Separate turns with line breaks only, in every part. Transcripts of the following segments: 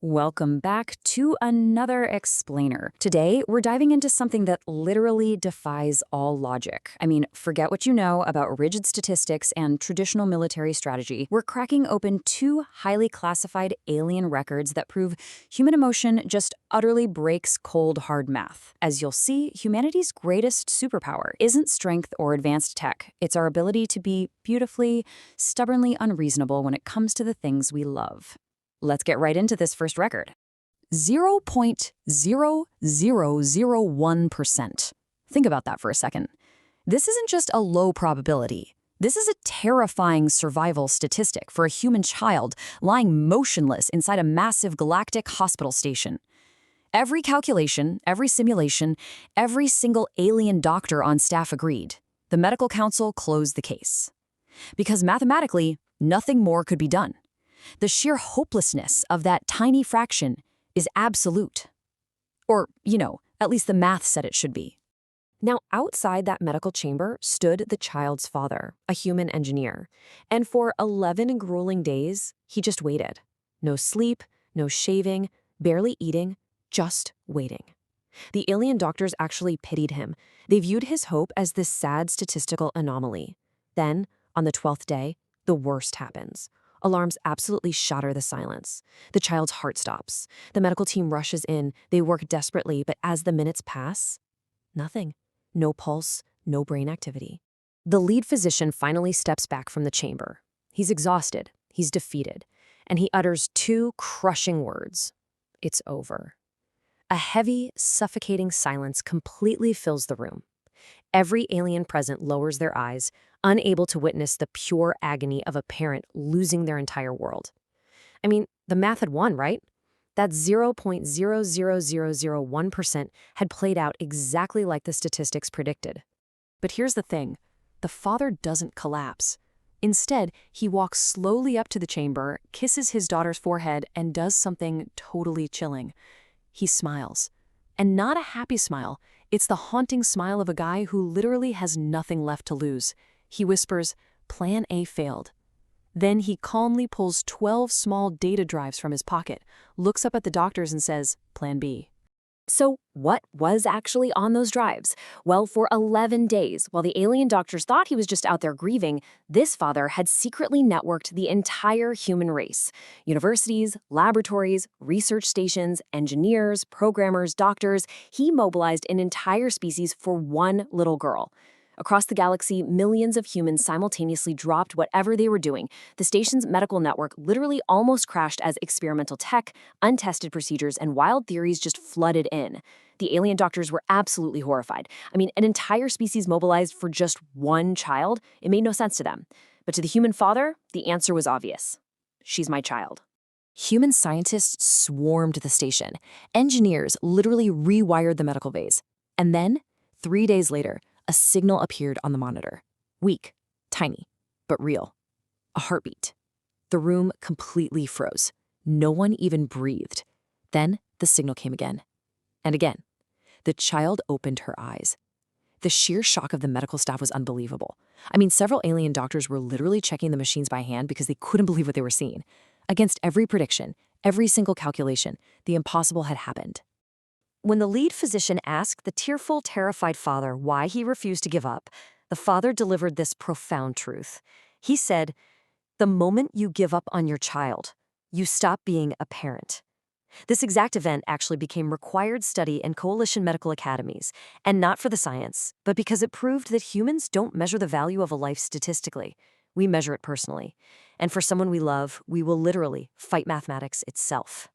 Welcome back to another explainer. Today, we're diving into something that literally defies all logic. I mean, forget what you know about rigid statistics and traditional military strategy. We're cracking open two highly classified alien records that prove human emotion just utterly breaks cold, hard math. As you'll see, humanity's greatest superpower isn't strength or advanced tech. It's our ability to be beautifully, stubbornly unreasonable when it comes to the things we love. Let's get right into this first record. 0.0001%. Think about that for a second. This isn't just a low probability. This is a terrifying survival statistic for a human child lying motionless inside a massive galactic hospital station. Every calculation, every simulation, every single alien doctor on staff agreed. The medical council closed the case. Because mathematically, nothing more could be done. The sheer hopelessness of that tiny fraction is absolute. Or, at least the math said it should be.
Now, outside that medical chamber stood the child's father, a human engineer. And for 11 grueling days, he just waited. No sleep, no shaving, barely eating, just waiting. The alien doctors actually pitied him. They viewed his hope as this sad statistical anomaly. Then, on the 12th day, the worst happens. Alarms absolutely shatter the silence. The child's heart stops. The medical team rushes in. They work desperately, but as the minutes pass, nothing. No pulse, no brain activity. The lead physician finally steps back from the chamber. He's exhausted. He's defeated. And he utters two crushing words. It's over. A heavy, suffocating silence completely fills the room. Every alien present lowers their eyes, unable to witness the pure agony of a parent losing their entire world. I mean, the math had won, right? That 0.00001% had played out exactly like the statistics predicted. But here's the thing. The father doesn't collapse. Instead, he walks slowly up to the chamber, kisses his daughter's forehead, and does something totally chilling. He smiles. And not a happy smile. It's the haunting smile of a guy who literally has nothing left to lose. He whispers, "Plan A failed." Then he calmly pulls 12 small data drives from his pocket, looks up at the doctors and says, "Plan B."
So what was actually on those drives? Well, for 11 days, while the alien doctors thought he was just out there grieving, this father had secretly networked the entire human race. Universities, laboratories, research stations, engineers, programmers, doctors. He mobilized an entire species for one little girl. Across the galaxy, millions of humans simultaneously dropped whatever they were doing. The station's medical network literally almost crashed as experimental tech, untested procedures, and wild theories just flooded in. The alien doctors were absolutely horrified. I mean, an entire species mobilized for just one child? It made no sense to them. But to the human father, the answer was obvious. She's my child. Human scientists swarmed the station. Engineers literally rewired the medical bays. And then, 3 days later, a signal appeared on the monitor. Weak, tiny, but real. A heartbeat. The room completely froze. No one even breathed. Then the signal came again. And again. The child opened her eyes. The sheer shock of the medical staff was unbelievable. I mean, several alien doctors were literally checking the machines by hand because they couldn't believe what they were seeing. Against every prediction, every single calculation, the impossible had happened. When the lead physician asked the tearful, terrified father why he refused to give up, the father delivered this profound truth. He said, "The moment you give up on your child, you stop being a parent." This exact event actually became required study in coalition medical academies, and not for the science, but because it proved that humans don't measure the value of a life statistically. We measure it personally. And for someone we love, we will literally fight mathematics itself.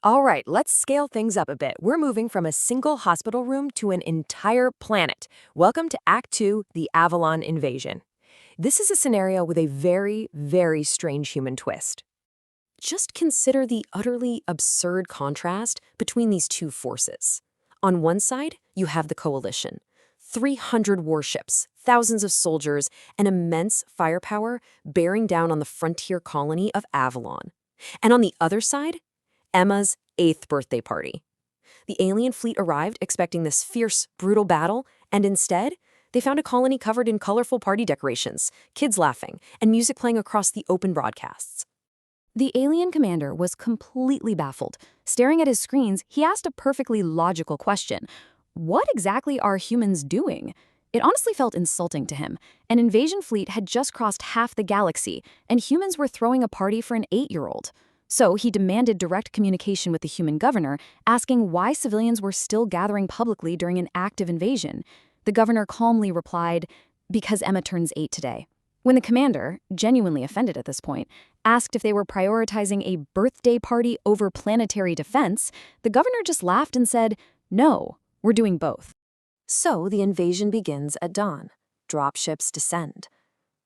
All right, let's scale things up a bit. We're moving from a single hospital room to an entire planet. Welcome to Act 2, the Avalon Invasion. This is a scenario with a very, very strange human twist. Just consider the utterly absurd contrast between these two forces. On one side, you have the Coalition. 300 warships, thousands of soldiers, and immense firepower bearing down on the frontier colony of Avalon. And on the other side, Emma's 8th birthday party. The alien fleet arrived expecting this fierce, brutal battle, and instead, they found a colony covered in colorful party decorations, kids laughing, and music playing across the open broadcasts.
The alien commander was completely baffled. Staring at his screens, he asked a perfectly logical question. What exactly are humans doing? It honestly felt insulting to him. An invasion fleet had just crossed half the galaxy, and humans were throwing a party for an 8-year-old. So he demanded direct communication with the human governor, asking why civilians were still gathering publicly during an active invasion. The governor calmly replied, "Because Emma turns 8 today." When the commander, genuinely offended at this point, asked if they were prioritizing a birthday party over planetary defense, the governor just laughed and said, "No, we're doing both."
So the invasion begins at dawn. Dropships descend.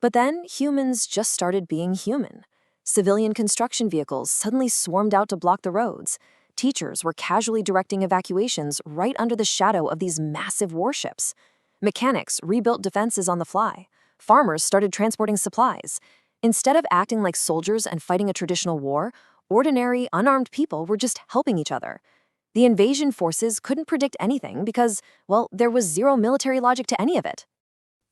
But then humans just started being human. Civilian construction vehicles suddenly swarmed out to block the roads. Teachers were casually directing evacuations right under the shadow of these massive warships. Mechanics rebuilt defenses on the fly. Farmers started transporting supplies. Instead of acting like soldiers and fighting a traditional war, ordinary, unarmed people were just helping each other. The invasion forces couldn't predict anything because, well, there was zero military logic to any of it.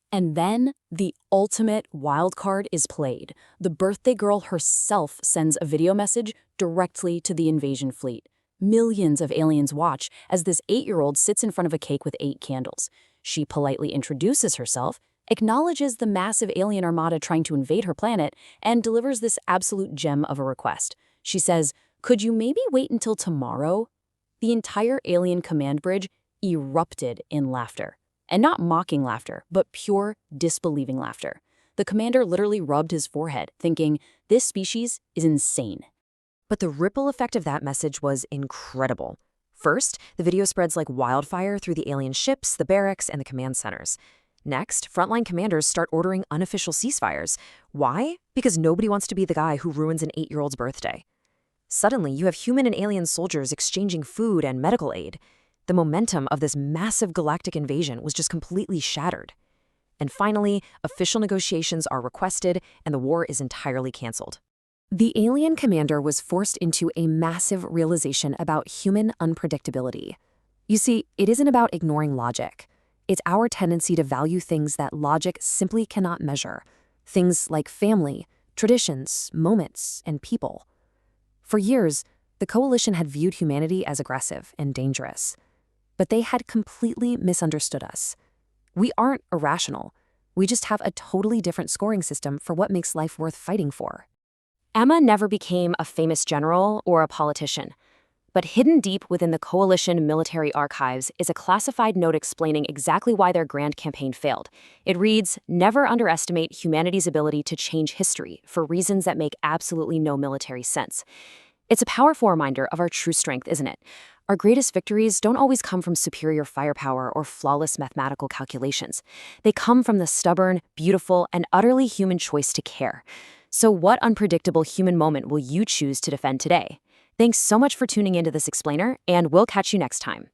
And then the ultimate wild card is played. The birthday girl herself sends a video message directly to the invasion fleet. Millions of aliens watch as this 8-year-old sits in front of a cake with 8 candles. She politely introduces herself, acknowledges the massive alien armada trying to invade her planet, and delivers this absolute gem of a request. She says, "Could you maybe wait until tomorrow?" The entire alien command bridge erupted in laughter. And not mocking laughter, but pure, disbelieving laughter. The commander literally rubbed his forehead, thinking, this species is insane.
But the ripple effect of that message was incredible. First, the video spreads like wildfire through the alien ships, the barracks, and the command centers. Next, frontline commanders start ordering unofficial ceasefires. Why? Because nobody wants to be the guy who ruins an 8-year-old's birthday. Suddenly, you have human and alien soldiers exchanging food and medical aid. The momentum of this massive galactic invasion was just completely shattered. And finally, official negotiations are requested, and the war is entirely canceled. The alien commander was forced into a massive realization about human unpredictability. You see, it isn't about ignoring logic. It's our tendency to value things that logic simply cannot measure. Things like family, traditions, moments, and people. For years, the coalition had viewed humanity as aggressive and dangerous. But they had completely misunderstood us. We aren't irrational. We just have a totally different scoring system for what makes life worth fighting for.
Emma never became a famous general or a politician. But hidden deep within the coalition military archives is a classified note explaining exactly why their grand campaign failed. It reads, "Never underestimate humanity's ability to change history for reasons that make absolutely no military sense." It's a powerful reminder of our true strength, isn't it? Our greatest victories don't always come from superior firepower or flawless mathematical calculations. They come from the stubborn, beautiful, and utterly human choice to care. So what unpredictable human moment will you choose to defend today? Thanks so much for tuning into this explainer, and we'll catch you next time.